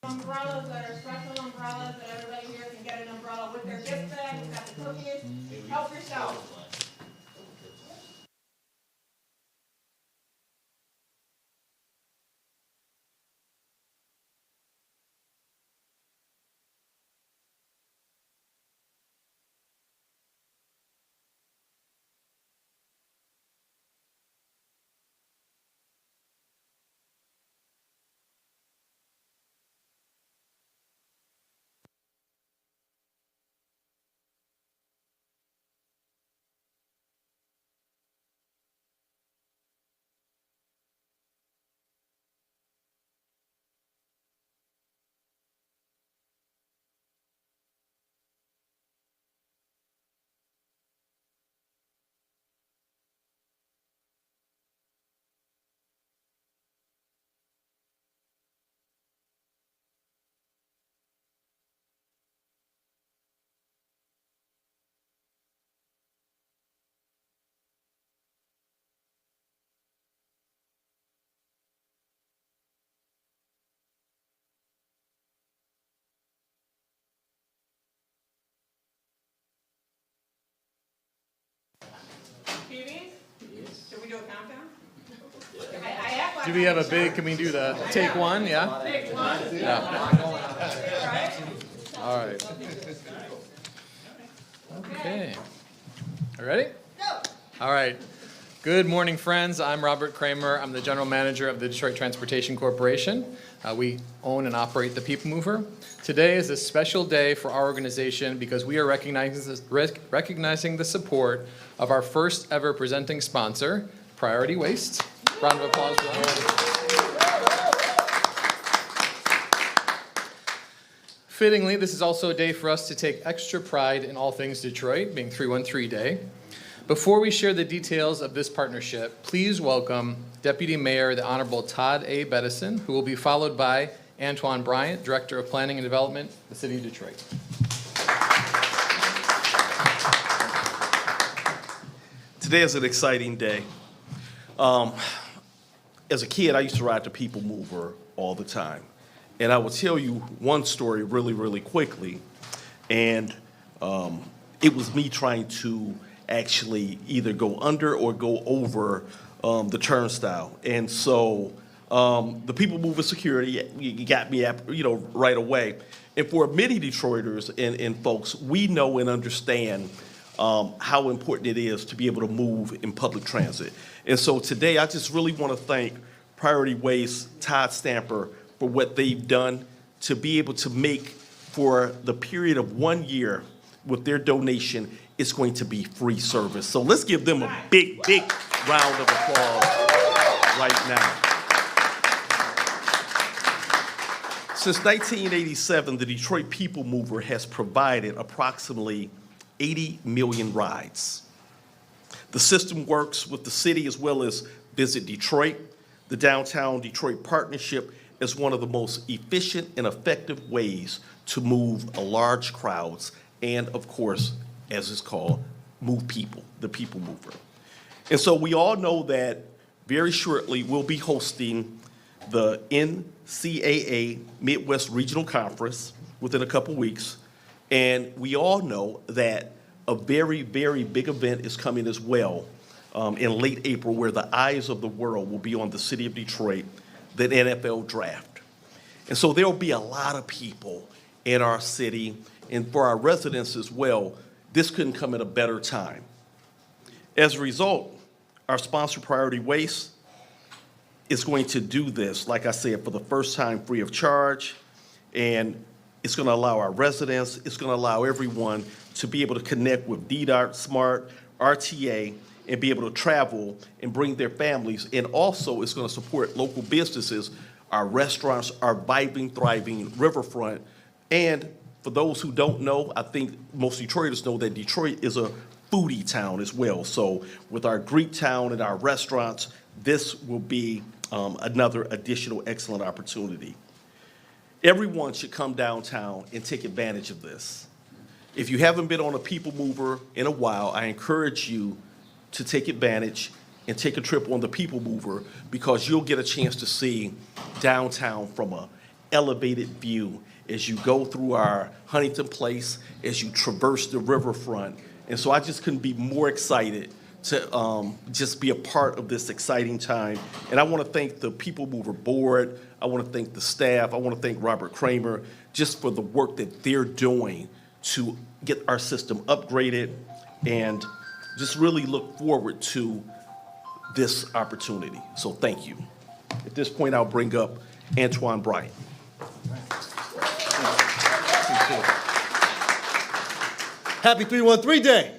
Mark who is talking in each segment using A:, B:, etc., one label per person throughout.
A: umbrellas that are special umbrellas that everybody here can get an umbrella with their gift bag. We've got the cookies. Help yourself. TVs? Should we do a countdown? I act like
B: Do we have a big, can we do the take one, yeah?
A: Take one.
B: Yeah.
A: Right?
B: All right. Okay. All ready?
A: Go.
B: All right. Good morning, friends. I'm Robert Kramer. I'm the general manager of the Detroit Transportation Corporation. We own and operate the People Mover. Today is a special day for our organization because we are recognizing the support of our first ever presenting sponsor, Priority Waste. Round of applause for them. Fittingly, this is also a day for us to take extra pride in all things Detroit, being 313 Day. Before we share the details of this partnership, please welcome Deputy Mayor, the Honorable Todd A. Bettison, who will be followed by Antoine Bryant, Director of Planning and Development, the City of Detroit.
C: Today is an exciting day. As a kid, I used to ride the People Mover all the time. And I will tell you one story really, really quickly. And it was me trying to actually either go under or go over the turnstile. And so the People Mover security got me, right away. And for many Detroiters and folks, we know and understand how important it is to be able to move in public transit. And so today, I just really want to thank Priority Waste, Todd Stamper, for what they've done to be able to make, for the period of 1 year with their donation, it's going to be free service. So let's give them a big, big round of applause right now. Since 1987, the Detroit People Mover has provided approximately 80 million rides. The system works with the city as well as Visit Detroit. The Downtown Detroit Partnership is one of the most efficient and effective ways to move large crowds and, of course, as it's called, move people, the People Mover. And so we all know that very shortly we'll be hosting the NCAA Midwest Regional Conference within a couple weeks. And we all know that a very, very big event is coming as well in late April, where the eyes of the world will be on the city of Detroit, the NFL Draft. And so there'll be a lot of people in our city, and for our residents as well. This couldn't come at a better time. As a result, our sponsor, Priority Waste, is going to do this, like I said, for the first time free of charge. And it's going to allow our residents, it's going to allow everyone to be able to connect with DDOT, SMART, RTA, and be able to travel and bring their families. And also, it's going to support local businesses, our restaurants, our vibrant, thriving riverfront. And for those who don't know, I think most Detroiters know that Detroit is a foodie town as well. So with our Greek town and our restaurants, this will be another additional excellent opportunity. Everyone should come downtown and take advantage of this. If you haven't been on a People Mover in a while, I encourage you to take advantage and take a trip on the People Mover, because you'll get a chance to see downtown from an elevated view as you go through our Huntington Place, as you traverse the riverfront. And so I just couldn't be more excited to just be a part of this exciting time. And I want to thank the People Mover Board. I want to thank the staff. I want to thank Robert Kramer just for the work that they're doing to get our system upgraded, and just really look forward to this opportunity. So thank you. At this point, I'll bring up Antoine Bryant.
D: Happy 313 Day.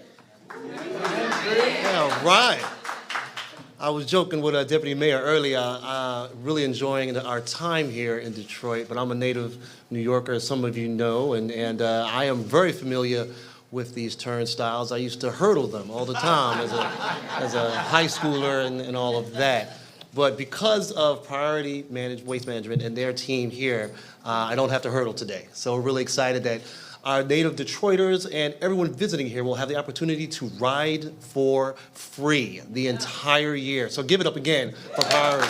D: All right. I was joking with our Deputy Mayor earlier, really enjoying our time here in Detroit, but I'm a native New Yorker, as some of you know, and I am very familiar with these turnstiles. I used to hurdle them all the time as a high schooler and all of that. But because of Priority Waste Management and their team here, I don't have to hurdle today. So we're really excited that our native Detroiters and everyone visiting here will have the opportunity to ride for free the entire year. So give it up again for Priority.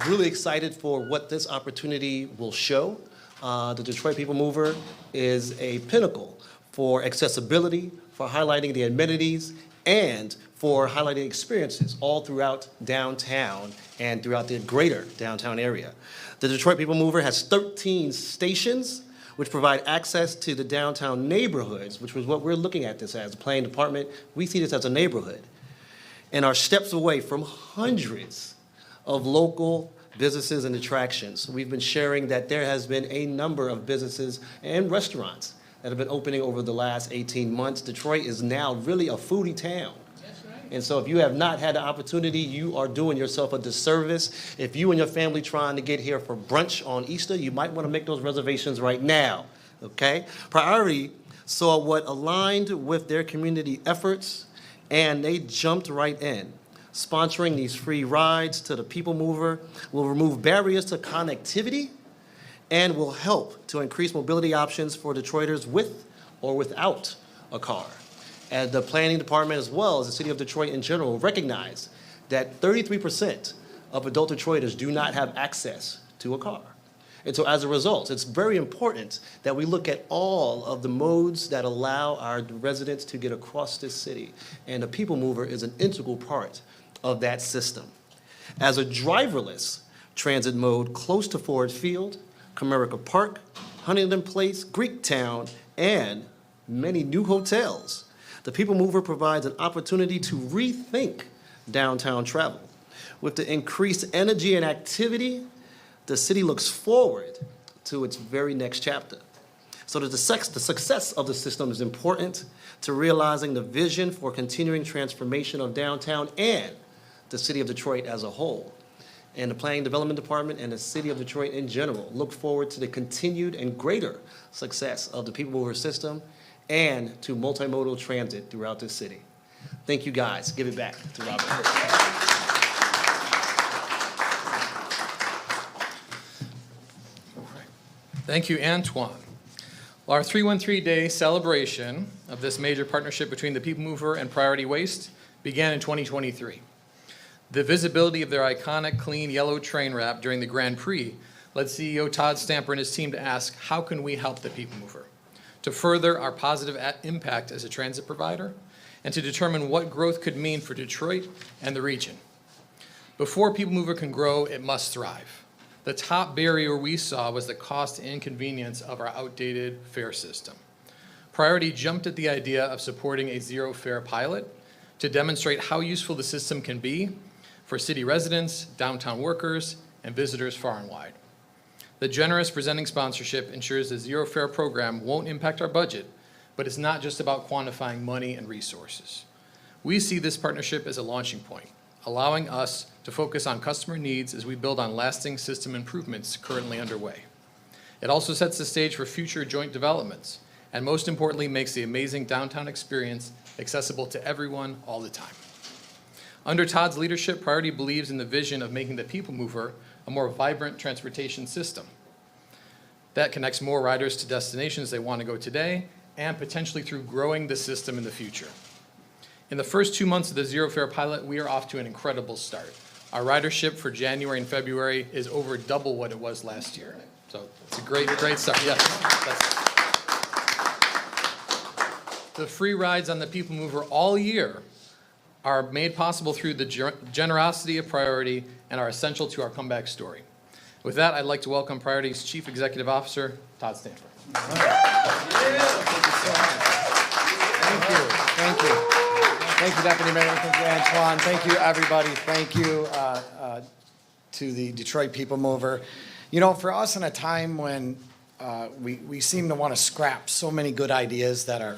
D: Really excited for what this opportunity will show. The Detroit People Mover is a pinnacle for accessibility, for highlighting the amenities, and for highlighting experiences all throughout downtown and throughout the greater downtown area. The Detroit People Mover has 13 stations which provide access to the downtown neighborhoods, which was what we're looking at this as. The planning department, we see this as a neighborhood, and are steps away from hundreds of local businesses and attractions. We've been sharing that there has been a number of businesses and restaurants that have been opening over the last 18 months. Detroit is now really a foodie town. And so if you have not had the opportunity, you are doing yourself a disservice. If you and your family trying to get here for brunch on Easter, you might want to make those reservations right now, okay? Priority saw what aligned with their community efforts, and they jumped right in. Sponsoring these free rides to the People Mover will remove barriers to connectivity and will help to increase mobility options for Detroiters with or without a car. And the planning department, as well as the city of Detroit in general, recognize that 33% of adult Detroiters do not have access to a car. And so as a result, it's very important that we look at all of the modes that allow our residents to get across this city. And the People Mover is an integral part of that system. As a driverless transit mode close to Ford Field, Comerica Park, Huntington Place, Greektown, and many new hotels, the People Mover provides an opportunity to rethink downtown travel. With the increased energy and activity, the city looks forward to its very next chapter. So the success of the system is important to realizing the vision for continuing transformation of downtown and the city of Detroit as a whole. And the Planning Development Department and the city of Detroit in general look forward to the continued and greater success of the People Mover system and to multimodal transit throughout this city. Thank you, guys. Give it back to Robert.
B: Thank you, Antoine. Well, our 313-day celebration of this major partnership between the People Mover and Priority Waste began in 2023. The visibility of their iconic clean yellow train wrap during the Grand Prix led CEO Todd Stamper and his team to ask, how can we help the People Mover to further our positive impact as a transit provider and to determine what growth could mean for Detroit and the region. Before People Mover can grow, it must thrive. The top barrier we saw was the cost and inconvenience of our outdated fare system. Priority jumped at the idea of supporting a zero fare pilot to demonstrate how useful the system can be for city residents, downtown workers, and visitors far and wide. The generous presenting sponsorship ensures the zero fare program won't impact our budget, but it's not just about quantifying money and resources. We see this partnership as a launching point, allowing us to focus on customer needs as we build on lasting system improvements currently underway. It also sets the stage for future joint developments, and most importantly, makes the amazing downtown experience accessible to everyone all the time. Under Todd's leadership, Priority believes in the vision of making the People Mover a more vibrant transportation system that connects more riders to destinations they want to go today and potentially through growing the system in the future. In the first 2 months of the zero fare pilot, we are off to an incredible start. Our ridership for January and February is over double what it was last year. So it's a great start. Yes. The free rides on the People Mover all year are made possible through the generosity of Priority and are essential to our comeback story. With that, I'd like to welcome Priority's Chief Executive Officer, Todd Stanford.
E: Thank you. Thank you, Deputy Mayor. Thank you, Antoine. Thank you, everybody. Thank you to the Detroit People Mover. You know, for us in a time when we seem to want to scrap so many good ideas that our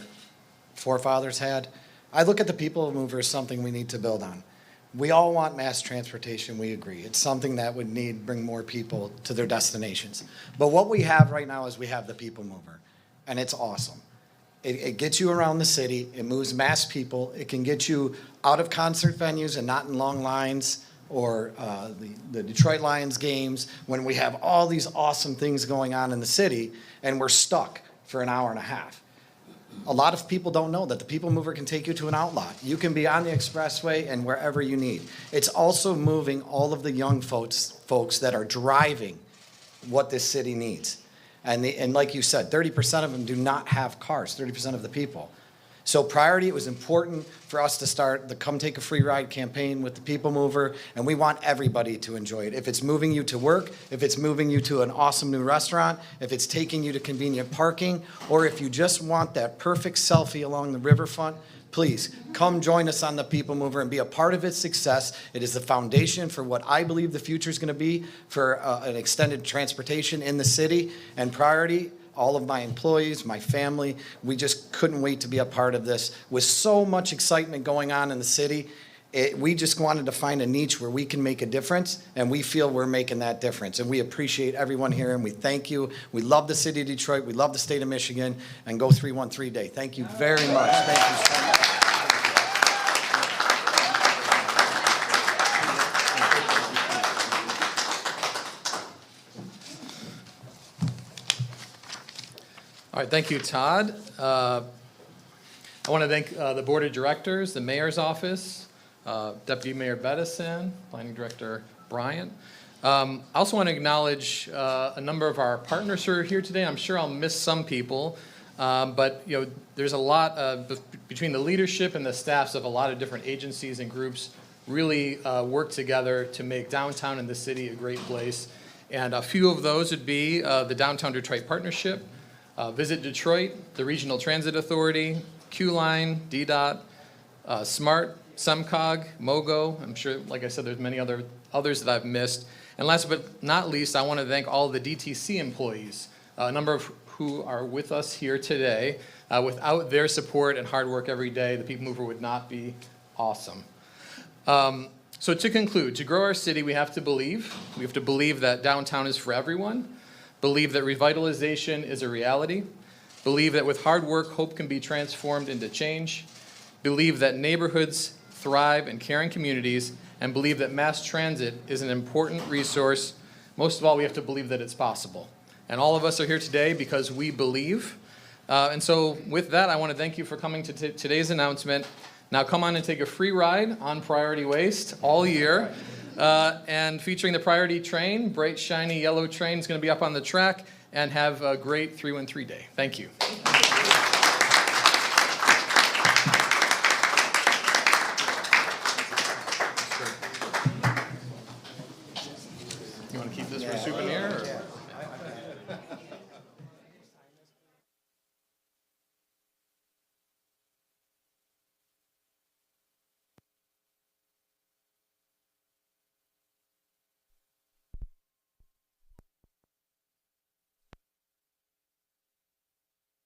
E: forefathers had, I look at the People Mover as something we need to build on. We all want mass transportation, we agree. It's something that would bring more people to their destinations. But what we have right now is we have the People Mover, and it's awesome. It gets you around the city, it moves mass people, it can get you out of concert venues and not in long lines or the Detroit Lions games when we have all these awesome things going on in the city and we're stuck for an hour and a half. A lot of people don't know that the People Mover can take you to an outlot. You can be on the expressway and wherever you need. It's also moving all of the young folks that are driving what this city needs. And like you said, 30% of them do not have cars, 30% of the people. So Priority, it was important for us to start the Come Take a Free Ride campaign with the People Mover, and we want everybody to enjoy it. If it's moving you to work, if it's moving you to an awesome new restaurant, if it's taking you to convenient parking, or if you just want that perfect selfie along the riverfront, please come join us on the People Mover and be a part of its success. It is the foundation for what I believe the future is going to be for an extended transportation in the city. And Priority, all of my employees, my family, we just couldn't wait to be a part of this. With so much excitement going on in the city, we just wanted to find a niche where we can make a difference, and we feel we're making that difference. And we appreciate everyone here, and we thank you. We love the city of Detroit. We love the state of Michigan. And go 313 Day. Thank you very much. Thank you so much.
B: All right, thank you, Todd. I want to thank the Board of Directors, the Mayor's Office, Deputy Mayor Bettison, Planning Director Bryant. I also want to acknowledge a number of our partners who are here today. I'm sure I'll miss some people, but you know, there's a lot between the leadership and the staffs of a lot of different agencies and groups really work together to make downtown and the city a great place. And a few of those would be the Downtown Detroit Partnership, Visit Detroit, the Regional Transit Authority, Q-Line, DDOT, SMART, SEMCOG, MOGO. I'm sure, like I said, there's many others that I've missed. And last but not least, I want to thank all the DTC employees, a number of who are with us here today. Without their support and hard work every day, the People Mover would not be awesome. So to conclude, to grow our city, we have to believe. We have to believe that downtown is for everyone. Believe that revitalization is a reality. Believe that with hard work, hope can be transformed into change. Believe that neighborhoods thrive in caring communities, and believe that mass transit is an important resource. Most of all, we have to believe that it's possible. And all of us are here today because we believe. And so with that, I want to thank you for coming to today's announcement. Now come on and take a free ride on Priority Waste all year. And featuring the Priority train, bright, shiny yellow train is going to be up on the track, and have a great 313 Day. Thank you. You want to keep this for souvenir?